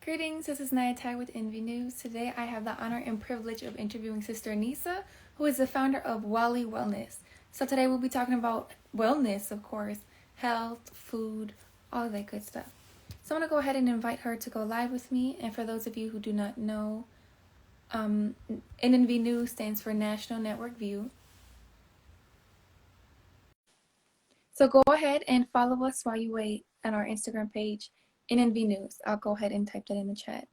Greetings, this is Naya with NNV News. Today I have the honor and privilege of interviewing Sister Anissa, who is the founder of Wally Wellness. So today we'll be talking about wellness, of course, health, food, all that good stuff. So I'm going to go ahead and invite her to go live with me. And for those of you who do not know, NNV News stands for National Network View. So go ahead and follow us while you wait on our Instagram page, NNV News. I'll go ahead and type that in the chat.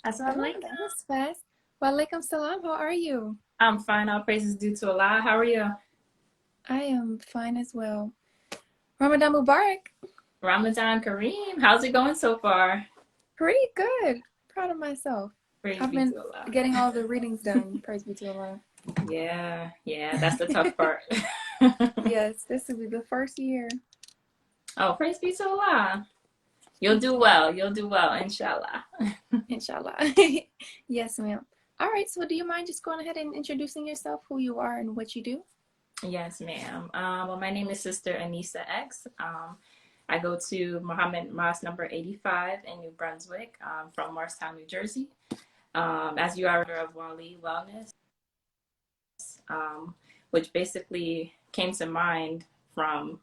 Assalamualaikum. That was fast. Walaikum salam. How are you? I'm fine. All praises due to Allah. How are you? I am fine as well. Ramadan Mubarak. Ramadan Kareem. How's it going so far? Pretty good. Proud of myself. Praise I've be been to Allah. getting all the readings done. Praise be to Allah. Yeah, that's the tough part. Yes, this will be the first year. Oh, praise be to Allah. You'll do well, inshallah. Inshallah. Yes, ma'am. All right, so do you mind just going ahead and introducing yourself, who you are and what you do? Yes, ma'am. Well, my name is Sister Anissa X. I go to Muhammad Mosque number 85 in New Brunswick, from Morristown, New Jersey. As you are aware of Wali Wellness, which basically came to mind from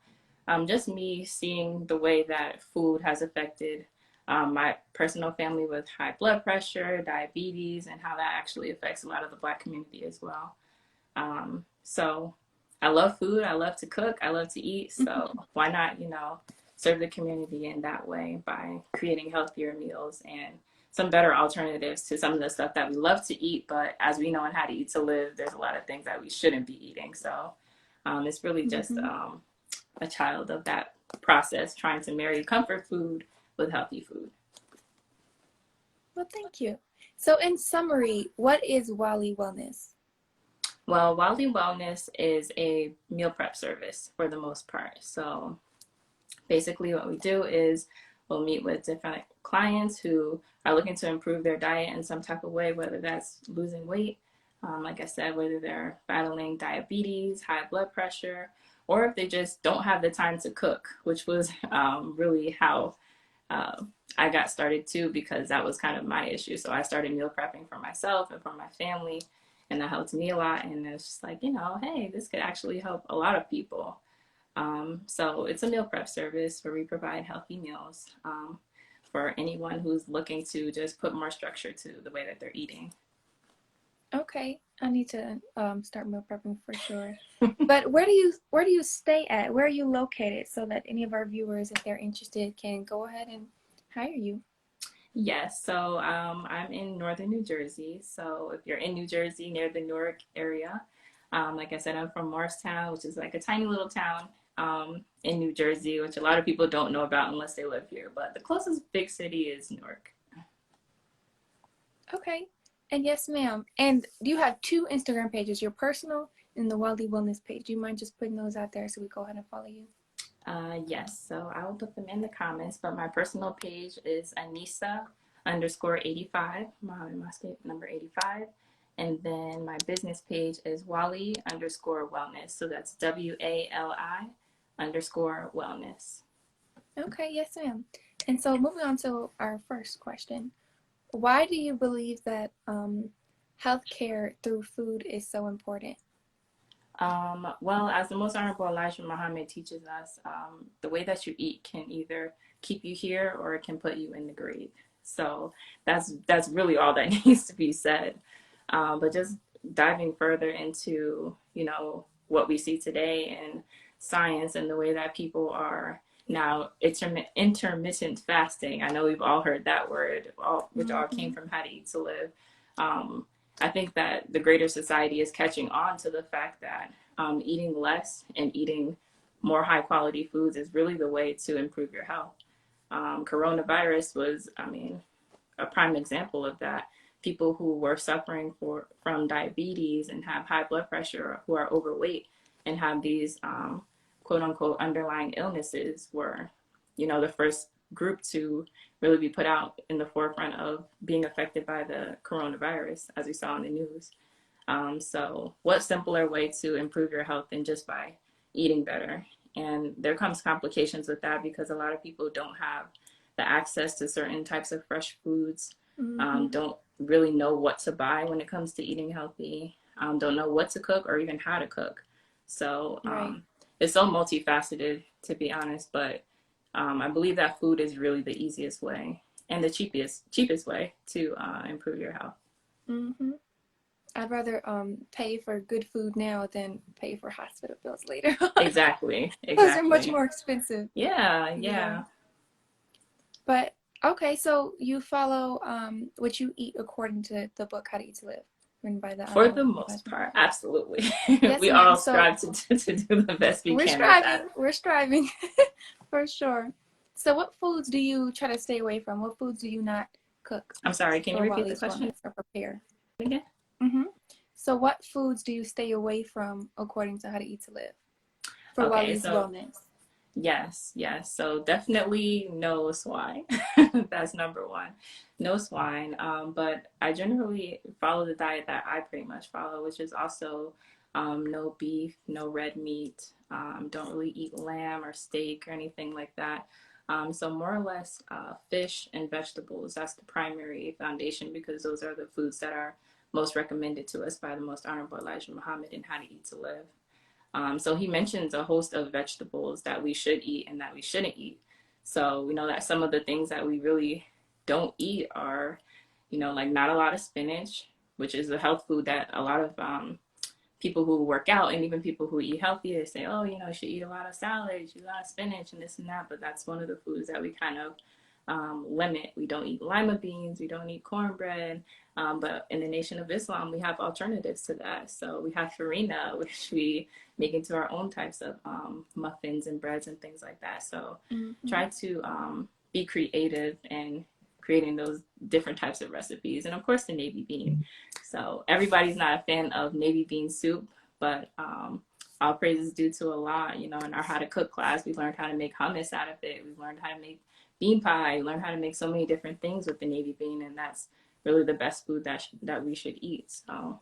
just me seeing the way that food has affected my personal family with high blood pressure, diabetes, and how that actually affects a lot of the Black community as well. So I love food. I love to cook. I love to eat. So why not, serve the community in that way by creating healthier meals and some better alternatives to some of the stuff that we love to eat. But as we know in How to Eat to Live, there's a lot of things that we shouldn't be eating. So it's really just a child of that process, trying to marry comfort food with healthy food. Well, thank you. So in summary, what is Wali Wellness? Well, Wali Wellness is a meal prep service for the most part. So basically what we do is we'll meet with different clients who are looking to improve their diet in some type of way, whether that's losing weight, like I said, whether they're battling diabetes, high blood pressure, or if they just don't have the time to cook, which was really how I got started too, because that was kind of my issue. So I started meal prepping for myself and for my family, and that helped me a lot. And it's just like, hey, this could actually help a lot of people. So it's a meal prep service where we provide healthy meals for anyone who's looking to just put more structure to the way that they're eating. Okay, I need to start meal prepping for sure. But where do you stay at? Where are you located, so that any of our viewers, if they're interested, can go ahead and hire you? Yes, so I'm in northern New Jersey. So if you're in New Jersey near the Newark area, like I said, I'm from Morristown, which is like a tiny little town in New Jersey, which a lot of people don't know about unless they live here. But the closest big city is Newark. Okay. And yes, ma'am. And you have two Instagram pages, your personal and the Wally Wellness page. Do you mind just putting those out there so we go ahead and follow you? Yes, so I will put them in the comments, but my personal page is Anissa_85, my state number 85. And then my business page is Wally_Wellness. So that's WALI_Wellness. Okay, yes, ma'am. And so moving on to our first question. Why do you believe that healthcare through food is so important? Well, as the Most Honorable Elijah Muhammad teaches us, the way that you eat can either keep you here or it can put you in the grave. So that's really all that needs to be said. But just diving further into, what we see today in science and the way that people are now intermittent fasting. I know we've all heard that word, which all came from How to Eat to Live. I think that the greater society is catching on to the fact that eating less and eating more high quality foods is really the way to improve your health. Coronavirus was, a prime example of that. People who were suffering from diabetes and have high blood pressure, who are overweight and have these quote unquote underlying illnesses were, the first group to really be put out in the forefront of being affected by the coronavirus, as we saw in the news. So what simpler way to improve your health than just by eating better And there comes complications with that because a lot of people don't have the access to certain types of fresh foods, don't really know what to buy when it comes to eating healthy, don't know what to cook or even how to cook. So Right. it's so multifaceted, to be honest, but I believe that food is really the easiest way and the cheapest way to improve your health. Mm-hmm. I'd rather pay for good food now than pay for hospital bills later on. Exactly, Those are much exactly. more expensive. Yeah, Yeah. yeah. But okay, so you follow what you eat according to the book How to Eat to Live, written by the For the Honorable most Elijah. part, absolutely. Yes, We ma'am. all So strive to do the best we we're can with that. striving. We're striving for sure. So what foods do you try to stay away from? What foods do you not cook I'm sorry, can you for repeat the Wally's question Wellness or prepare? again? Mm-hmm. So what foods do you stay away from according to How to Eat to Live for Okay, Wally's so Wellness? yes, yes. So definitely no swine. That's number one. No swine. But I generally follow the diet that I pretty much follow, which is also no beef, no red meat. Don't really eat lamb or steak or anything like that. So more or less fish and vegetables. That's the primary foundation because those are the foods that are most recommended to us by the Most Honorable Elijah Muhammad in How to Eat to Live. So he mentions a host of vegetables that we should eat and that we shouldn't eat. So we know that some of the things that we really don't eat are, like not a lot of spinach, which is a health food that a lot of people who work out and even people who eat healthy, they say, oh, you should eat a lot of salad, you should eat a lot of spinach and this and that. But that's one of the foods that we kind of limit. We don't eat lima beans, we don't eat cornbread. But in the Nation of Islam, we have alternatives to that. So we have farina, which we make into our own types of muffins and breads and things like that. So try to be creative and creating those different types of recipes. And of course, the navy bean. So everybody's not a fan of navy bean soup, but all praise is due to Allah. In our how to cook class, we learned how to make hummus out of it. We learned how to make bean pie. We learned how to make so many different things with the navy bean, and that's really the best food that we should eat. So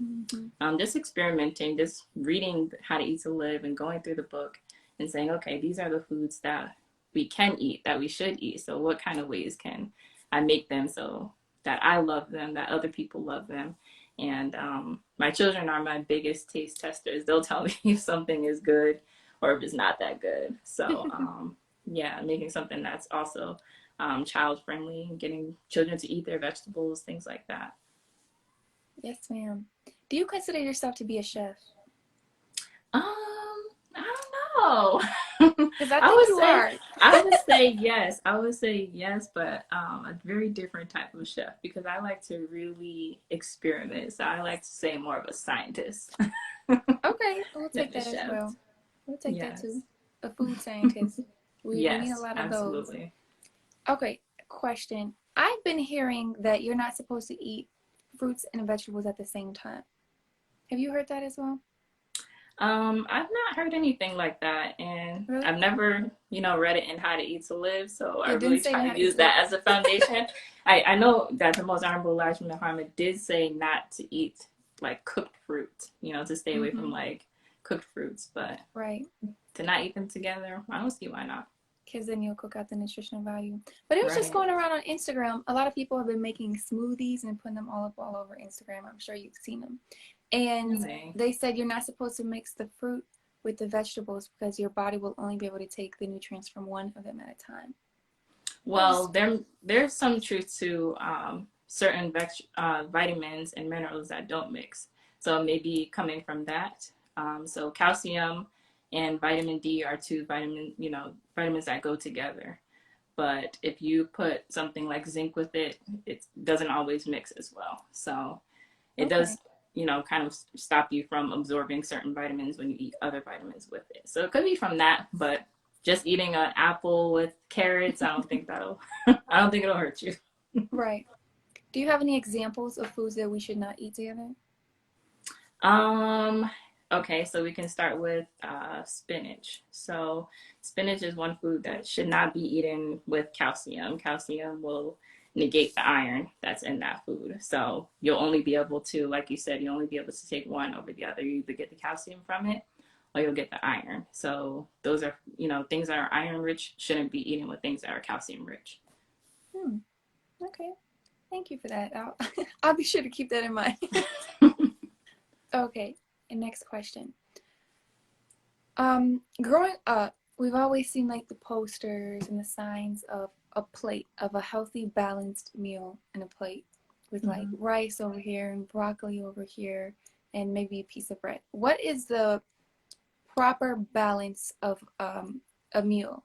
just experimenting, just reading How to Eat to Live and going through the book and saying, okay, these are the foods that we can eat, that we should eat. So what kind of ways can I make them so that I love them, that other people love them? And my children are my biggest taste testers. They'll tell me if something is good or if it's not that good. So yeah, making something that's also child friendly, getting children to eat their vegetables, things like that. Yes, ma'am. Do you consider yourself to be a chef? I don't know. Because I think you are. I would say yes. I would say yes, but a very different type of chef because I like to really experiment. So I like to say more of a scientist. Okay, we'll Than take a that as chef. well. We'll take that too. Yes. A food scientist. We need a Yes, lot of those. absolutely. Okay, question. I've been hearing that you're not supposed to eat fruits and vegetables at the same time. Have you heard that as well? I've not heard anything like that, and Really? I've never, read it in How to Eat to Live, so I It didn't really say try how to to eat use to live. that as a foundation. I know that the Most Honorable Elijah Muhammad did say not to eat like cooked fruit, to stay away from like cooked fruits, but Right. to not eat them together, I don't see why not. Because then you'll cook out the nutritional value. But it was just Right. going around on Instagram. A lot of people have been making smoothies and putting them all over Instagram. I'm sure you've seen them. And Really? they said you're not supposed to mix the fruit with the vegetables because your body will only be able to take the nutrients from one of them at a time. Well, there's some truth to certain vitamins and minerals that don't mix. So maybe coming from that. So calcium and vitamin D are two vitamins that go together. But if you put something like zinc with it, it doesn't always mix as well. So it does, kind of stop you from absorbing certain vitamins when you eat other vitamins with it. So it could be from that, but just eating an apple with carrots, I don't think I don't think it'll hurt you. Right. Do you have any examples of foods that we should not eat together? Okay, so we can start with spinach. So spinach is one food that should not be eaten with calcium. Calcium will negate the iron that's in that food. So you'll only be able to, like you said, you'll only be able to take one over the other. You either get the calcium from it or you'll get the iron. So those are, things that are iron rich shouldn't be eaten with things that are calcium rich. Hmm. Okay. Thank you for that. I'll be sure to keep that in mind. Okay. And next question. Growing up, we've always seen like the posters and the signs of a plate of a healthy, balanced meal in a plate with like rice over here and broccoli over here and maybe a piece of bread. What is the proper balance of a meal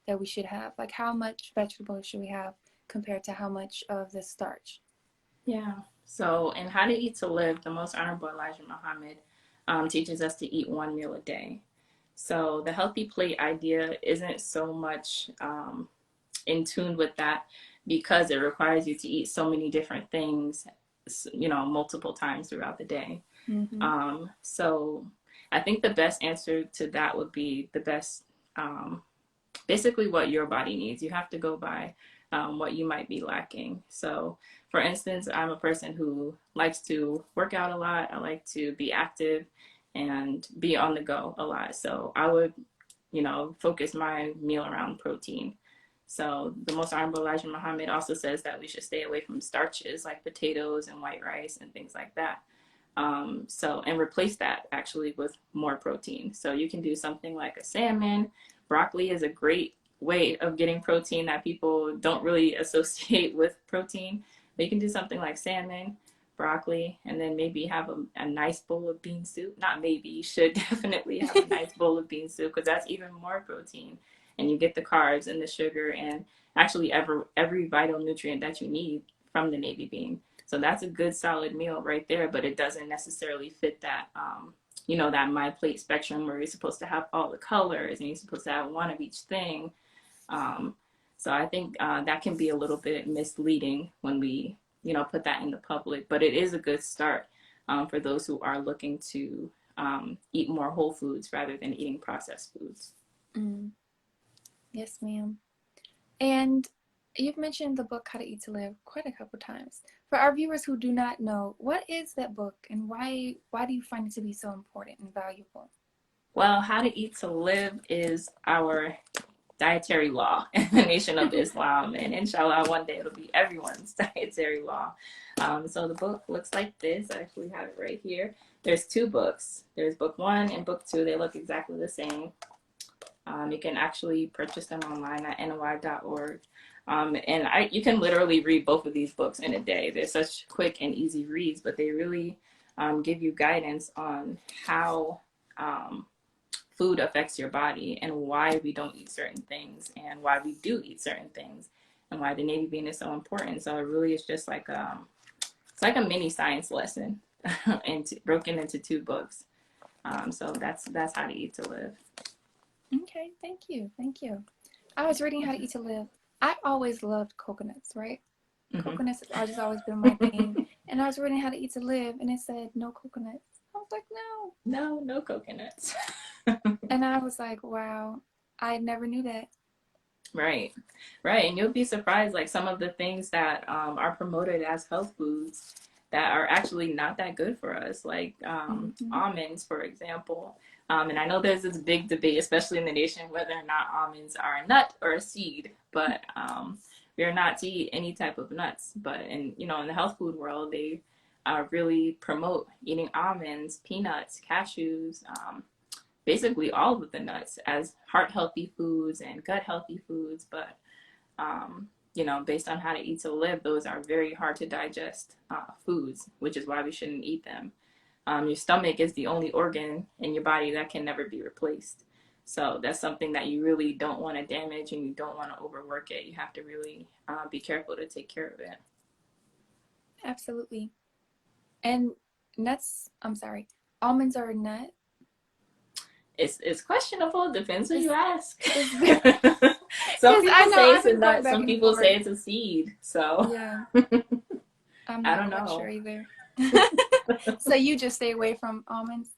that we should have? Like how much vegetables should we have compared to how much of the starch? Yeah. So in How to Eat to Live, the Most Honorable Elijah Muhammad teaches us to eat one meal a day. So the healthy plate idea isn't so much in tune with that because it requires you to eat so many different things, multiple times throughout the day. Mm-hmm. So I think the best answer to that would be the best, basically what your body needs. You have to go by what you might be lacking. So, for instance, I'm a person who likes to work out a lot. I like to be active and be on the go a lot. So I would, focus my meal around protein. So the Most Honorable Elijah Muhammad also says that we should stay away from starches like potatoes and white rice and things like that. And replace that actually with more protein. So you can do something like a salmon. Broccoli is a great way of getting protein that people don't really associate with protein. But you can do something like salmon, broccoli, and then maybe have a nice bowl of bean soup. Not maybe, you should definitely have a nice bowl of bean soup because that's even more protein. And you get the carbs and the sugar and actually every vital nutrient that you need from the navy bean. So that's a good solid meal right there, but it doesn't necessarily fit that, that My Plate spectrum where you're supposed to have all the colors and you're supposed to have one of each thing. So I think that can be a little bit misleading when we, put that in the public, but it is a good start for those who are looking to eat more whole foods rather than eating processed foods. Mm. Yes, ma'am. And you've mentioned the book How to Eat to Live quite a couple times. For our viewers who do not know, what is that book and why do you find it to be so important and valuable? Well, How to Eat to Live is our dietary law in the Nation of Islam, and inshallah, one day it'll be everyone's dietary law. So the book looks like this. I actually have it right here. There's two books. There's book one and book two. They look exactly the same. You can actually purchase them online at NNV.org. You can literally read both of these books in a day. They're such quick and easy reads, but they really give you guidance on how food affects your body and why we don't eat certain things and why we do eat certain things and why the navy bean is so important. So it really is just like it's like a mini science lesson and broken into two books. So that's How to Eat to Live. Okay, thank you. Thank you. I was reading How to Eat to Live. I always loved coconuts, right? Mm-hmm. Coconuts have just always been my thing. And I was reading How to Eat to Live and it said no coconuts. I was like, no. No coconuts. And I was like, wow, I never knew that. Right. And you'll be surprised, like some of the things that are promoted as health foods that are actually not that good for us, like almonds, for example. And I know there's this big debate, especially in the nation, whether or not almonds are a nut or a seed, but we are not to eat any type of nuts. But in the health food world, they really promote eating almonds, peanuts, cashews, basically all of the nuts as heart healthy foods and gut healthy foods. But based on How to Eat to Live, those are very hard to digest foods, which is why we shouldn't eat them. Your stomach is the only organ in your body that can never be replaced. So that's something that you really don't want to damage and you don't want to overwork it. You have to really be careful to take care of it. Absolutely. And almonds are a nut. It's questionable. Depends who you ask. Some people say it's a nut. Some people say it's a seed. So yeah, I'm I not don't quite know. sure either. So you just stay away from almonds?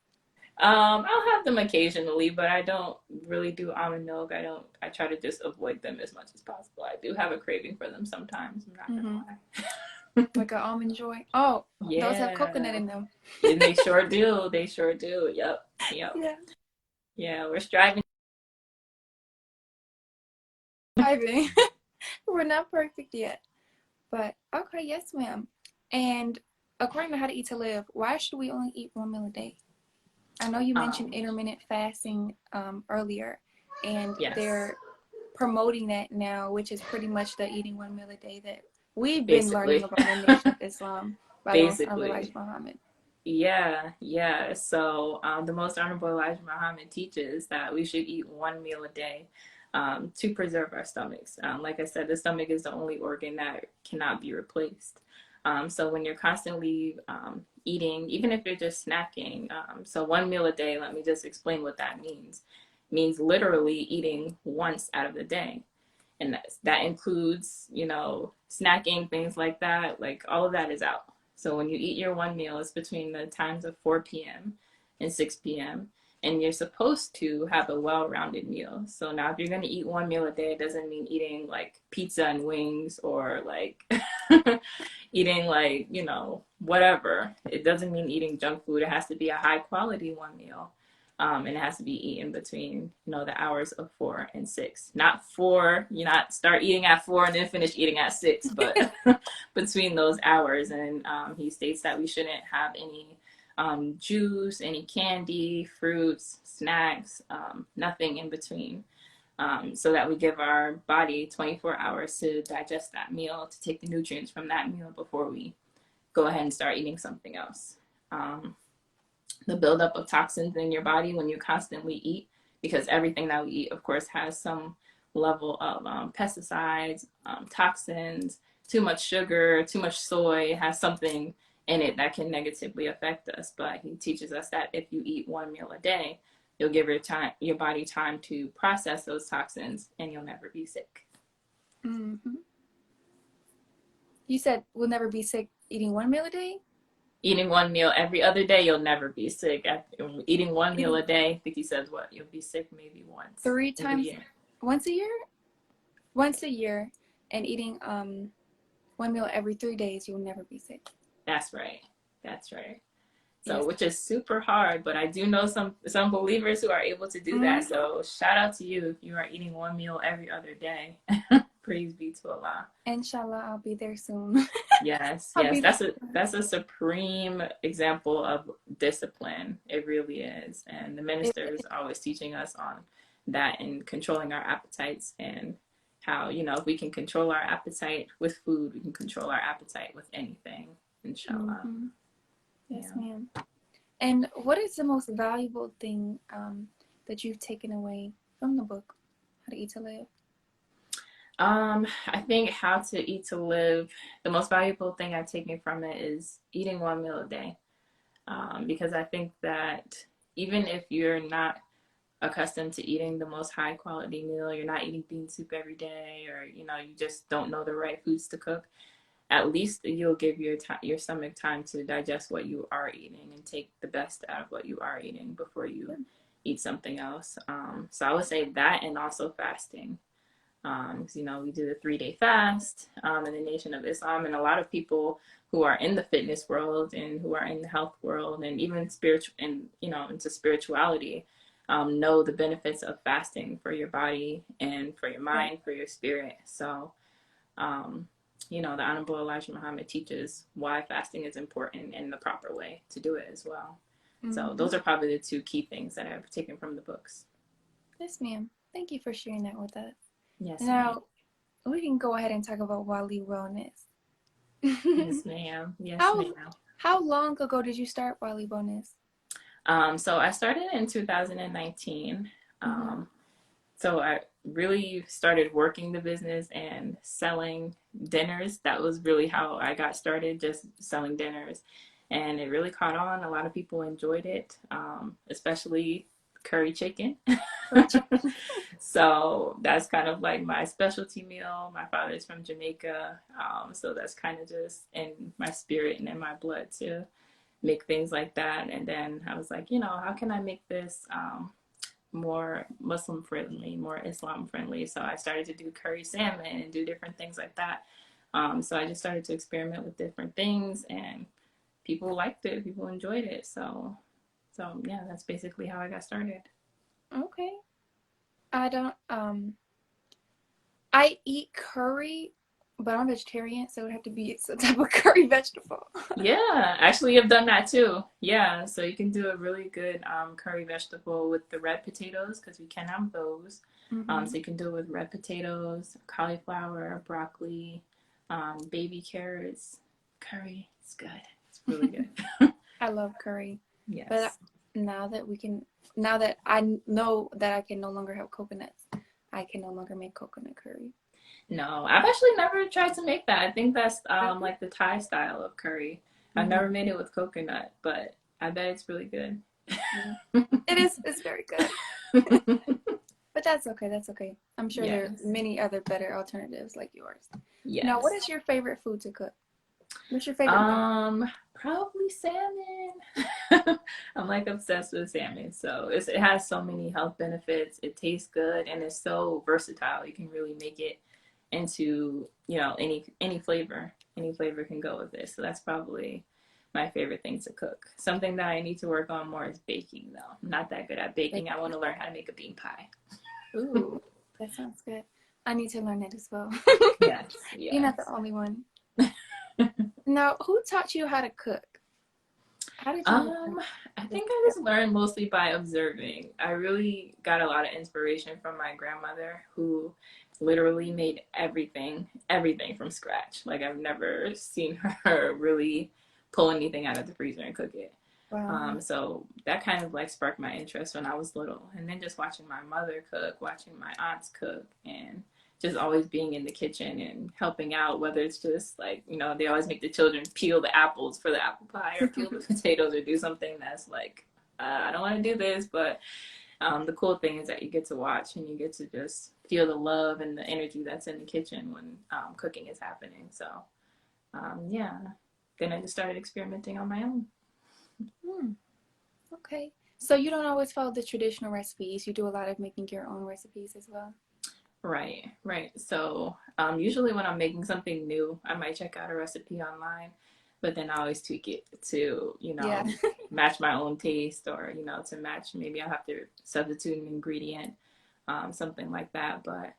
I'll have them occasionally, but I don't really do almond milk. I try to just avoid them as much as possible. I do have a craving for them sometimes. I'm not gonna lie. Like an almond joy. Oh, yeah. Those have coconut in them. And they sure do. They sure do. Yep. Yeah. Yeah, we're striving. Striving. We're not perfect yet. But okay, yes, ma'am. And according to How to Eat to Live, why should we only eat one meal a day? I know you mentioned Um, intermittent fasting earlier, and yes, they're promoting that now, which is pretty much the eating one meal a day that we've been learning basically. about in the Nation of Islam by the Most Honorable Elijah Basically. Muhammad. Yeah, yeah. So the Most Honorable Elijah Muhammad teaches that we should eat one meal a day to preserve our stomachs. Like I said, the stomach is the only organ that cannot be replaced. So when you're constantly eating, even if you're just snacking, so one meal a day, let me just explain what that means. It means literally eating once out of the day. And that includes, snacking, things like that. Like all of that is out. So when you eat your one meal, it's between the times of 4 p.m. and 6 p.m. And you're supposed to have a well-rounded meal. So now if you're going to eat one meal a day, it doesn't mean eating like pizza and wings or like eating like, whatever. It doesn't mean eating junk food. It has to be a high quality one meal. And it has to be eaten between, the hours of 4 and 6. Not four, you not start eating at 4 and then finish eating at 6, but between those hours. And he states that we shouldn't have any juice, any candy, fruits, snacks, nothing in between. So that we give our body 24 hours to digest that meal, to take the nutrients from that meal before we go ahead and start eating something else. Um, the buildup of toxins in your body when you constantly eat, because everything that we eat, of course, has some level of pesticides, toxins, too much sugar, too much soy, it has something in it that can negatively affect us. But he teaches us that if you eat one meal a day, you'll give your body time to process those toxins, and you'll never be sick. Mm-hmm. You said we'll never be sick eating one meal a day? Eating one meal every other day, you'll never be sick. Eating one meal Eating a day, I think he says what? You'll be sick maybe once three in the times year. once a year? Once a year, and eating one meal every 3 days, you'll never be sick. That's right. That's right. So, Yes. which is super hard, but I do know some believers who are able to do that. Mm-hmm. So, shout out to you if you are eating one meal every other day. Praise be to Allah. Inshallah, I'll be there soon. Yes, I'll yes, be there. that's a supreme example of discipline. It really is, and the It, minister is always teaching us on that and controlling our appetites, and how, if we can control our appetite with food, we can control our appetite with anything. Inshallah. mm-hmm. Yes, Yeah. ma'am. And what is the most valuable thing that you've taken away from the book, How to Eat to Live? I think How to Eat to Live, the most valuable thing I've taken from it is eating one meal a day. Because I think that even if you're not accustomed to eating the most high quality meal, you're not eating bean soup every day, or you just don't know the right foods to cook, at least you'll give your stomach time to digest what you are eating and take the best out of what you are eating before you eat something else. So I would say that, and also fasting. We do the 3-day fast in the Nation of Islam, and a lot of people who are in the fitness world and who are in the health world and even spiritual and into spirituality know the benefits of fasting for your body and for your Right. mind, for your spirit. So, the Honorable Elijah Muhammad teaches why fasting is important and the proper way to do it as well. So Mm-hmm. those are probably the two key things that I've taken from the books. Yes, ma'am. Thank you for sharing that with us. Yes, ma'am. Now, we can go ahead and talk about Wali Wellness. Yes, ma'am. Yes, how ma'am. how long ago did you start Wali Wellness? So I started in 2019. Mm-hmm. So I really started working the business and selling dinners. That was really how I got started, just selling dinners. And it really caught on. A lot of people enjoyed it, especially curry chicken. Curry chicken. So that's kind of like my specialty meal. My father's from Jamaica. So that's kind of just in my spirit and in my blood to make things like that. And then I was like, how can I make this more Muslim friendly, more Islam friendly? So I started to do curry salmon and do different things like that. So I just started to experiment with different things, and people liked it. People enjoyed it. So yeah, that's basically how I got started. Okay. I don't I eat curry, but I'm vegetarian, so it would have to be some type of curry vegetable. Yeah, actually, I've done that too. Yeah, so you can do a really good curry vegetable with the red potatoes because we can have those. Hmm. So you can do it with red potatoes, cauliflower, broccoli, baby carrots. Curry, it's good. It's really good. I love curry, but Yes. now that we can, now that I know that I can no longer have coconuts, I can no longer make coconut curry. No, I've actually never tried to make that. I think that's like the Thai style of curry. I've Mm-hmm. never made it with coconut, but I bet it's really good. Yeah. It is. It's very good, but that's okay. That's okay. I'm sure there are Yes. many other better alternatives like yours. Now, what Yes. is your favorite food to cook? What's your favorite meal? Probably salmon. I'm like obsessed with salmon. So it has so many health benefits. It tastes good and it's so versatile. You can really make it into, any flavor. Any flavor can go with this. So that's probably my favorite thing to cook. Something that I need to work on more is baking though. I'm not that good at Like, baking. I want to learn how to make a bean pie. ooh, that sounds good. I need to learn that as well. Yes, You're not the yes. only one. Now, who taught you how to cook? How did you learn Um, I this think I skill? just learned mostly by observing. I really got a lot of inspiration from my grandmother who literally made everything from scratch. Like I've never seen her really pull anything out of the freezer and cook it. Wow. So that kind of like sparked my interest when I was little. And then just watching my mother cook, watching my aunts cook, and just always being in the kitchen and helping out, whether it's just like, they always make the children peel the apples for the apple pie or peel the potatoes or do something that's like, I don't want to do this. But the cool thing is that you get to watch and you get to just feel the love and the energy that's in the kitchen when cooking is happening. So, yeah, then I just started experimenting on my own. Hmm. Okay. So you don't always follow the traditional recipes. You do a lot of making your own recipes as well. Right, right. So, usually when I'm making something new, I might check out a recipe online, but then I always tweak it to, Yeah. match my own taste or, to match, maybe I'll have to substitute an ingredient, something like that. But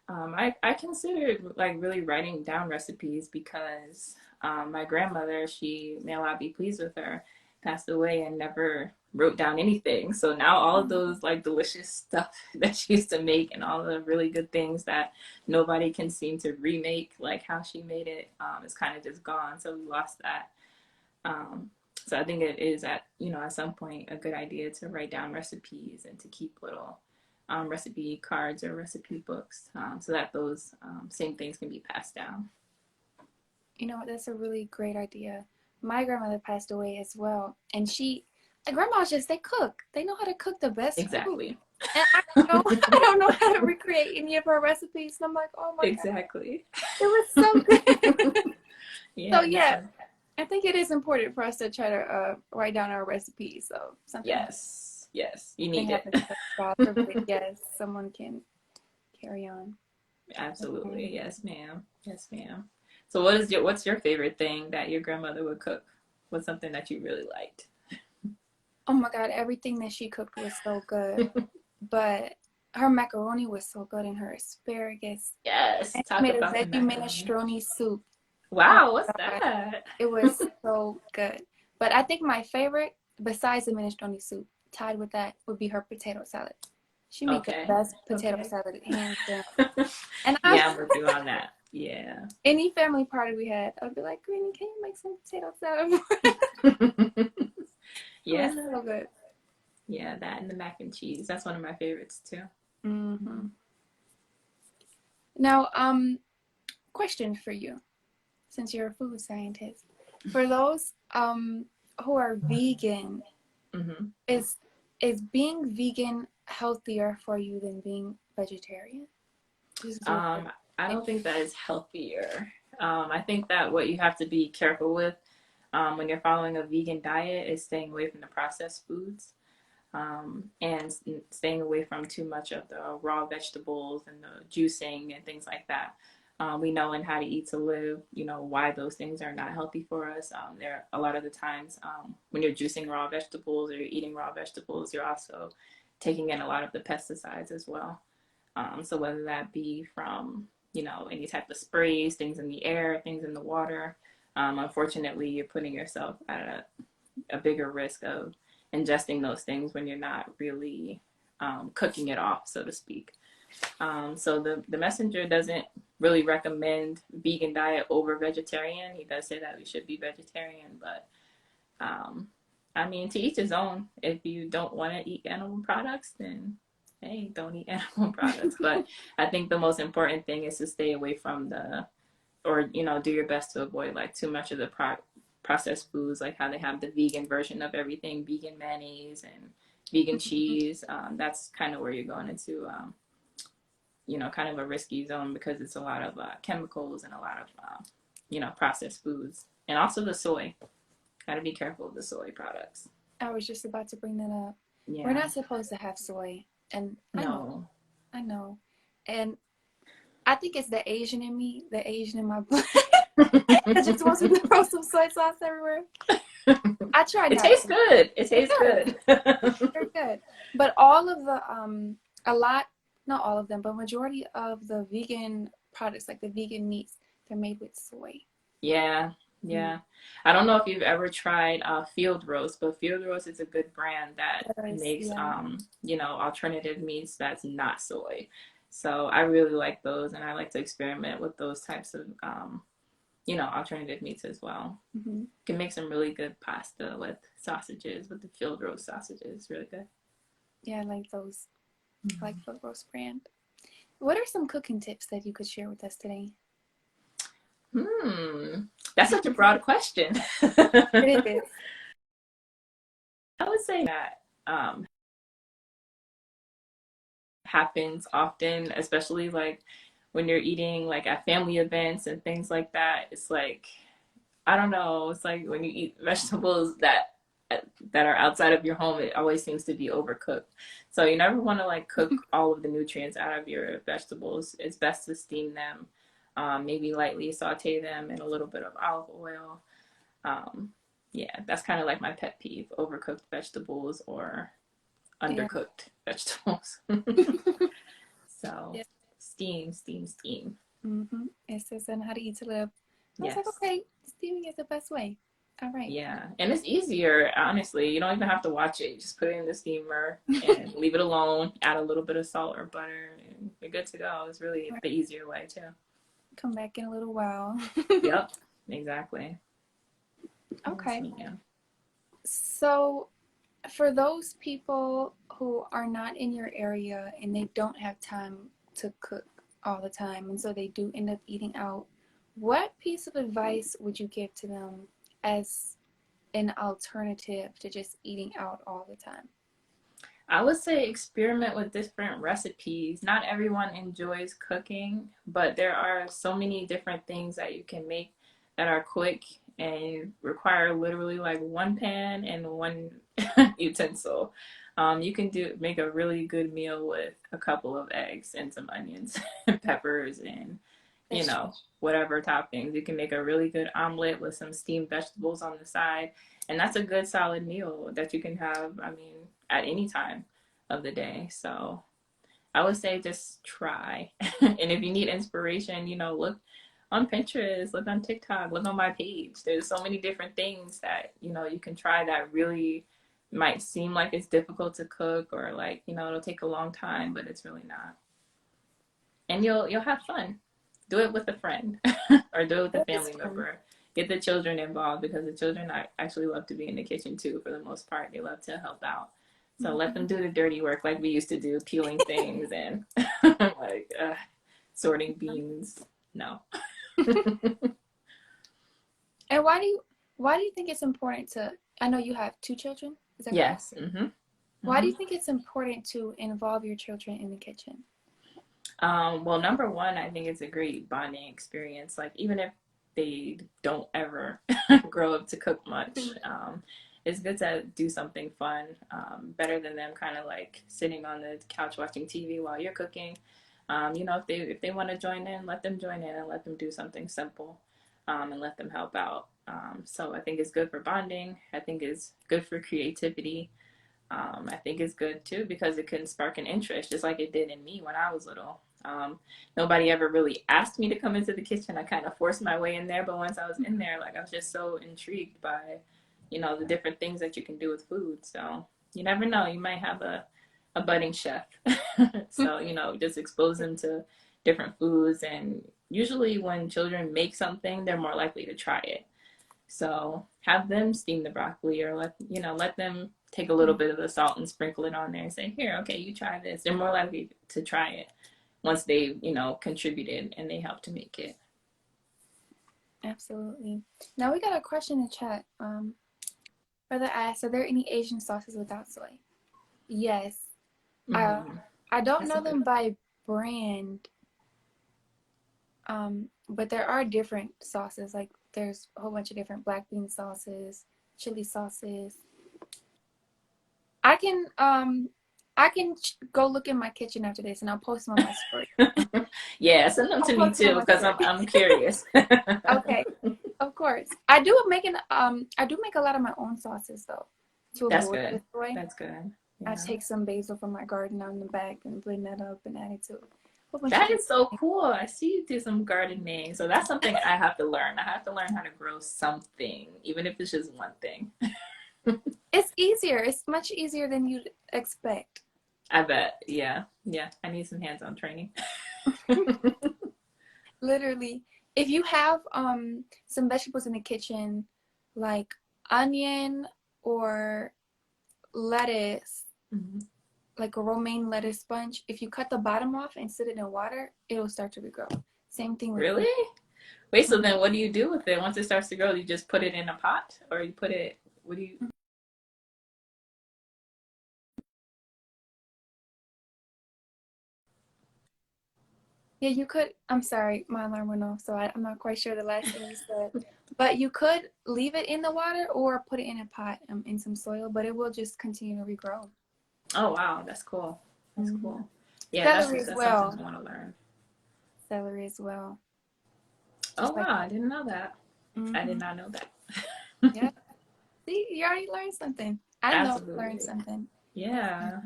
I considered like really writing down recipes because my grandmother, she, may Allah be pleased with her, passed away and never wrote down anything. So now all of Oh, those like delicious stuff that she used to make and all the really good things that nobody can seem to remake, like how she made it, is kind of just gone. So we lost that. Um, so I think it is at some point a good idea to write down recipes and to keep little recipe cards or recipe books so that those same things can be passed down. you know what? That's a really great idea. My grandmother passed away as well, and the grandmas just they cook. They know how to cook the best food, Exactly. and I don't know, I don't know how to recreate any of her recipes. And I'm like, oh my god, Exactly. it was so good. So Yeah, yeah, no. I think it is important for us to try to write down our recipes. So Yes. Yes. You something need it. happens, God forbid, yes, someone can carry on. Absolutely. Okay. Yes, ma'am. Yes, ma'am. So what's your favorite thing that your grandmother would cook? What's something that you really liked? Oh my God, everything that she cooked was so good. But her macaroni was so good and her asparagus. Yes. And she Talk made a about the veggie macaroni. minestrone soup. Oh Wow, what's my God, that? it was so good. But I think my favorite, besides the minestrone soup, tied with that would be her potato salad. She made the Okay. best potato Okay. salad, hands down. And Yeah, I'm with you on that. Yeah. any family party we had, I'd be like, Granny, can you make some potato salad for us? It was Yeah. so good. Yeah, that and the mac and cheese. That's one of my favorites too. Hmm. Now, question for you, since you're a food scientist. For those who are vegan, Hmm. is is being vegan healthier for you than being vegetarian? This is your I don't think that is healthier. I think that what you have to be careful with when you're following a vegan diet is staying away from the processed foods and staying away from too much of the raw vegetables and the juicing and things like that. We know in How to Eat to Live, why those things are not healthy for us. There a lot of the times when you're juicing raw vegetables or you're eating raw vegetables, you're also taking in a lot of the pesticides as well. So whether that be from, any type of sprays, things in the air, things in the water, unfortunately, you're putting yourself at a bigger risk of ingesting those things when you're not really cooking it off, so to speak. So the messenger doesn't really recommend vegan diet over vegetarian. He does say that we should be vegetarian, but I mean, to each his own. If you don't want to eat animal products, then hey, don't eat animal products. But I think the most important thing is to stay away from or do your best to avoid like too much of the processed foods, like how they have the vegan version of everything, vegan mayonnaise and vegan cheese. That's kind of where you're going into, kind of a risky zone because it's a lot of chemicals and a lot of, processed foods. And also the soy. Got to be careful of the soy products. I was just about to bring that up. Yeah. We're not supposed to have soy, and No. I know, and I think it's the Asian in me, the Asian in my blood. That just wants me to throw some soy sauce everywhere. I try not It tastes to. good. It tastes good. Very good. But all of the a lot, not all of them, but majority of the vegan products, like the vegan meats, they're made with soy. Yeah. Yeah. I don't know if you've ever tried Field Roast, but Field Roast is a good brand that makes alternative meats that's not soy. So I really like those, and I like to experiment with those types of alternative meats as well. Mm-hmm. Can make some really good pasta with sausages, with the Field Roast sausages. Really good. Yeah, I like those. I like Field Roast brand. What are some cooking tips that you could share with us today? That's such a broad question. It is. I would say that happens often, especially like when you're eating like at family events and things like that. It's like, I don't know, it's like when you eat vegetables that are outside of your home, it always seems to be overcooked. So you never want to like cook all of the nutrients out of your vegetables. It's best to steam them, maybe lightly saute them in a little bit of olive oil. Yeah, that's kind of like my pet peeve: overcooked vegetables or undercooked vegetables. So Yeah. steam, steam, steam. Mm-hmm. It says on How to Eat to Live. I was Yes. like, okay, steaming is the best way. All right. Yeah, and it's easier, honestly. You don't even have to watch it. You just put it in the steamer and leave it alone. Add a little bit of salt or butter, and you're good to go. It's really the easier way too. Come back in a little while. Yep, exactly. Okay. Yes, yeah. So, for those people who are not in your area and they don't have time to cook all the time, and so they do end up eating out, what piece of advice would you give to them as an alternative to just eating out all the time? I would say experiment with different recipes. Not everyone enjoys cooking, but there are so many different things that you can make that are quick and require literally like one pan and one utensil. You can make a really good meal with a couple of eggs and some onions and peppers and whatever toppings. You can make a really good omelet with some steamed vegetables on the side, and that's a good solid meal that you can have, I mean, at any time of the day. So I would say just try. And if you need inspiration, look on Pinterest, look on TikTok, look on my page. There's so many different things that, you can try that really might seem like it's difficult to cook, or like, it'll take a long time, but it's really not. And you'll have fun. Do it with a friend or do it with a family member. Get the children involved, because the children actually love to be in the kitchen too. For the most part, they love to help out. So let them do the dirty work like we used to do, peeling things and like sorting beans. No. And why do you think it's important to? I know you have 2 children. Is that correct? Yes. Mm-hmm. Why do you think it's important to involve your children in the kitchen? Well, number one, I think it's a great bonding experience. Like, even if they don't ever grow up to cook much, it's good to do something fun. Better than them kind of like sitting on the couch watching TV while you're cooking. If they want to join in, let them join in and let them do something simple, and let them help out. So I think it's good for bonding. I think it's good for creativity. I think it's good too because it can spark an interest, just like it did in me when I was little. Nobody ever really asked me to come into the kitchen. I kind of forced my way in there, but once I was in there, like I was just so intrigued by, the different things that you can do with food. So you never know, you might have a budding chef. So, just expose them to different foods. And usually when children make something, they're more likely to try it. So have them steam the broccoli or let them take a little bit of the salt and sprinkle it on there and say, here, okay, you try this. They're more likely to try it once they, contributed and they helped to make it. Absolutely. Now we got a question in the chat. Brother asked, are there any Asian sauces without soy? Yes. I don't know them by brand, but there are different sauces. Like there's a whole bunch of different black bean sauces, chili sauces. I can go look in my kitchen after this, and I'll post them on my story. Yeah, send them to me too because I'm curious. Okay, of course. I do make a lot of my own sauces though. That's good. That's good. Yeah. I take some basil from my garden out in the back and blend that up and add it to it. That is so cool. I see you do some gardening. So that's something I have to learn. I have to learn how to grow something, even if it's just one thing. It's easier. It's much easier than you'd expect. I bet. Yeah. Yeah. I need some hands-on training. Literally. If you have some vegetables in the kitchen, like onion or lettuce, like a romaine lettuce bunch, if you cut the bottom off and sit it in water, it'll start to regrow. Same thing with Really? Wait, so then what do you do with it? Once it starts to grow, you just put it in a pot or you put it, what do you? Yeah, you could, I'm sorry, my alarm went off, so I'm not quite sure the last thing you said. But you could leave it in the water or put it in a pot in some soil, but it will just continue to regrow. Oh, wow. That's cool. That's cool. Yeah, celery that's as well. something I want to learn. Celery as well. Just wow. I didn't know that. I did not know that. Yeah. See, you already learned something. I know you learned something. Yeah.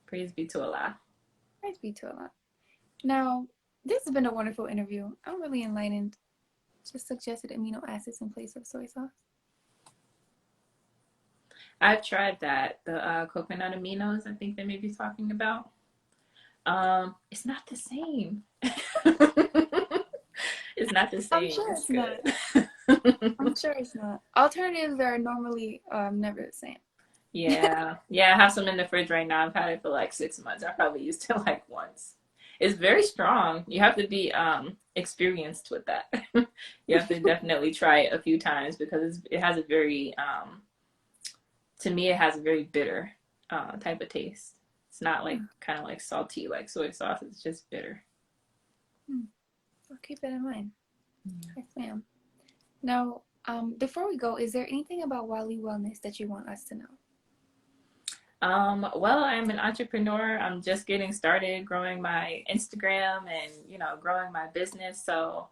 Praise be to Allah. Praise be to Allah. Now, this has been a wonderful interview. I'm really enlightened. Just suggested amino acids in place of soy sauce. I've tried that. The coconut aminos, I think they may be talking about. It's not the same. It's not the same. I'm sure it's not. I'm sure it's not. Alternatives are normally never the same. Yeah. Yeah, I have some in the fridge right now. I've had it for like 6 months. I probably used it like once. It's very strong. You have to be experienced with that. You have to definitely try it a few times because it has a very, to me, it has a very bitter type of taste. It's not like kind of like salty like soy sauce. It's just bitter. I'll keep that in mind. Yes, ma'am. Now, before we go, is there anything about Wali Wellness that you want us to know? Well, I'm an entrepreneur. I'm just getting started growing my Instagram and, growing my business. So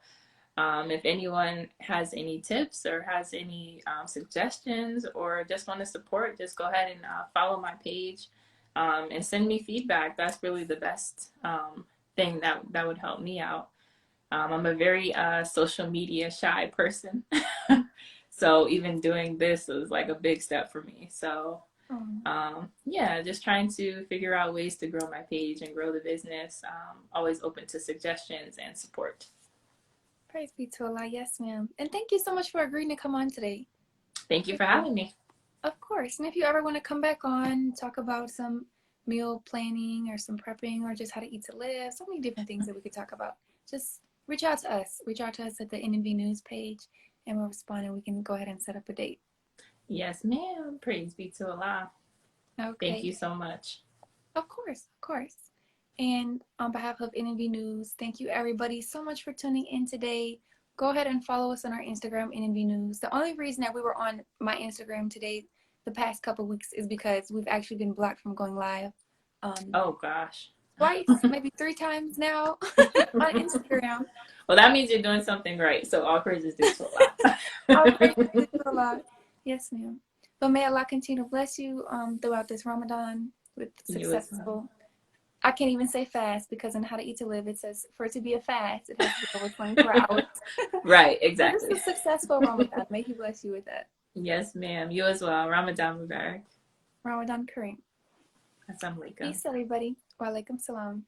if anyone has any tips or has any suggestions or just want to support, just go ahead and follow my page and send me feedback. That's really the best thing that would help me out. I'm a very social media shy person. So even doing this was like a big step for me. So just trying to figure out ways to grow my page and grow the business. Always open to suggestions and support. Praise be to Allah. Yes, ma'am. And thank you so much for agreeing to come on today. Thank you for having me. Of course. And if you ever want to come back on, talk about some meal planning or some prepping or just how to eat to live, so many different things that we could talk about, just reach out to us. Reach out to us at the NNV news page and we'll respond and we can go ahead and set up a date. Yes, ma'am. Praise be to Allah. Okay. Thank you so much. Of course, of course. And on behalf of NNV News, thank you everybody so much for tuning in today. Go ahead and follow us on our Instagram, NNV News. The only reason that we were on my Instagram today, the past couple weeks, is because we've actually been blocked from going live. Oh, gosh. Twice, maybe 3 times now on Instagram. Well, that means you're doing something right. So all praises due to Allah. All praises due to Allah. Yes, ma'am. But may Allah continue to bless you throughout this Ramadan with You as well. successful. I can't even say fast because in How to Eat to Live it says for it to be a fast it has to be over 24 hours. Right, So just a exactly. successful Ramadan. May He bless you with that. Yes, ma'am. You as well. Ramadan Mubarak. Ramadan Kareem. Assalamu alaikum. Peace, everybody. Wa alaikum salam.